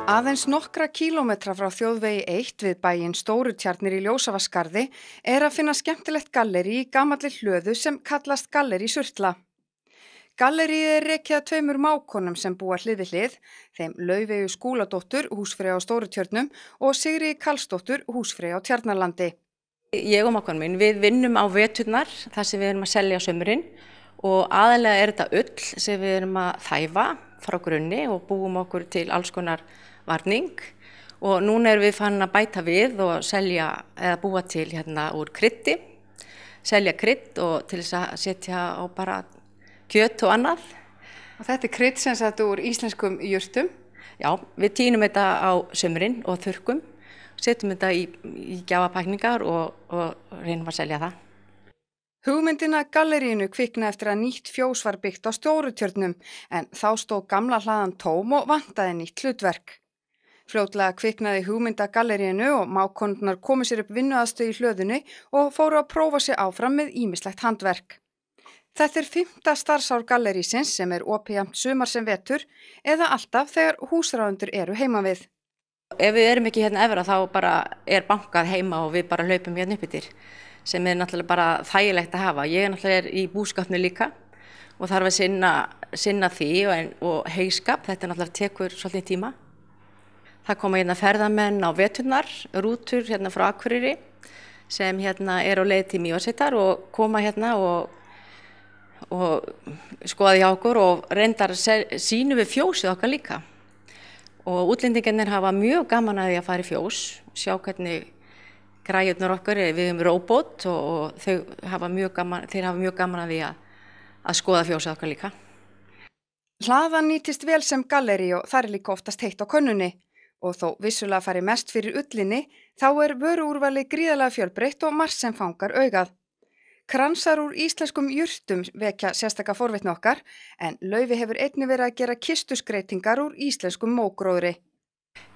Aðeins nokkra kílómetra frá þjóðvegi 1 við bæinn Stórutjarnir í Ljósavatnsskarði að finna skemmtilegt gallerí í gamalli hlöðu sem kallast Gallerí Surtla. Galleríið rekið af tveimur mágkonum sem búa hlið við hlið, þeim Laufeyju Skúladóttur, húsfreyju á Stórutjörnum og Sigríði Karlsdóttur, húsfreyju á Tjarnarlandi. Ég og mágkonan mín, við vinnum á veturnar þar sem við erum að selja á sumrin og aðalega þetta ull sem við erum að þæfa frá grunni og búum okkur til alls konar varning og núna erum við farin að bæta við og selja eða búa til úr kryddi, selja krydd og til þess að setja á bara kjöt og annað. Og þetta krydd sem sagt úr íslenskum jurtum? Já, við tínum þetta á sumrin og þurrkum, setjum þetta í gjafapakningar og reynum að selja það. Hugmyndin að galleríinu kviknaði eftir að nýtt fjós var byggt á Stórutjörnum en þá stóð gamla hlaðan tóm og vantaði nýtt hlutverk. Fljótlega kviknaði hugmynd að galleríinu og mágkonurnar komu sér upp vinnuaðstöðu í hlöðunni og fóru að prófa sig áfram með ýmislegt handverk. Þetta 5. starfsár gallerísins sem opið jafnt sumar sem vetur eða alltaf þegar húsráðendur eru heima við. Ef við erum ekki efra þá bara bankað heima og við bara hlaupum upp yfir, sem náttúrulega bara þægilegt að hafa. Ég náttúrulega í búskapnu líka og þarf að sinna því og heyskap, þetta náttúrulega tekur svolítið tíma. Það koma ferðamenn á veturnar, rútur frá Akureyri sem á leið til Mývatnssveitar og koma og skoða hjá okkur og reyndar sýnum við fjósið okkar líka. Og útlendingarnir hafa mjög gaman að því að fara í fjós, sjá hvernig græjurnar okkar, við höfum róbot og þeir hafa mjög gaman að því að skoða fjósið okkar líka. Hlaðan nýtist vel sem gallerí og þar líka oftast heitt á könnunni. Og þó vissulega fari mest fyrir ullinni, þá vöruúrvalið gríðarlega fjölbreytt og margt sem fangar augað. Kransar úr íslenskum jurtum vekja sérstaka forvitni okkar, en Laufey hefur einnig verið að gera kistuskreytingar úr íslenskum mógróðri.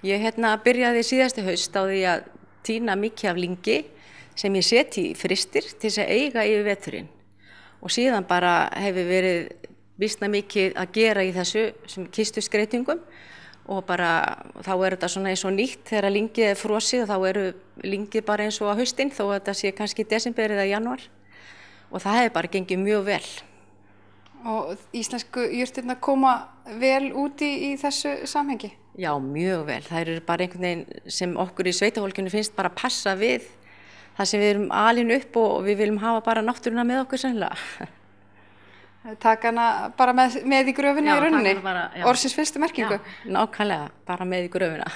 Ég byrjaði síðasti haust á því að tína mikið af lyngi sem ég seti í frystir til þess að eiga yfir veturinn. Og síðan bara hefur verið býsna mikið að gera í þessu kistuskreytingum. Og þá þetta svona eins og nýtt þegar lyngið frosið og þá lyngið bara eins og á haustinn þó þetta sé kannski í desember eða janúar og það hefur bara gengið mjög vel. Og íslensku jurtirnar koma vel út í þessu samhengi? Já, mjög vel. Það eru bara einhvern veginn sem okkur í sveitafólkinu finnst bara að passa við það sem við erum alin upp og við viljum hafa bara náttúruna með okkur sennilega. Taka hana bara með í gröfina í rauninni, orðsins fyrstu merkingu. Já, nákvæmlega, bara með í gröfina.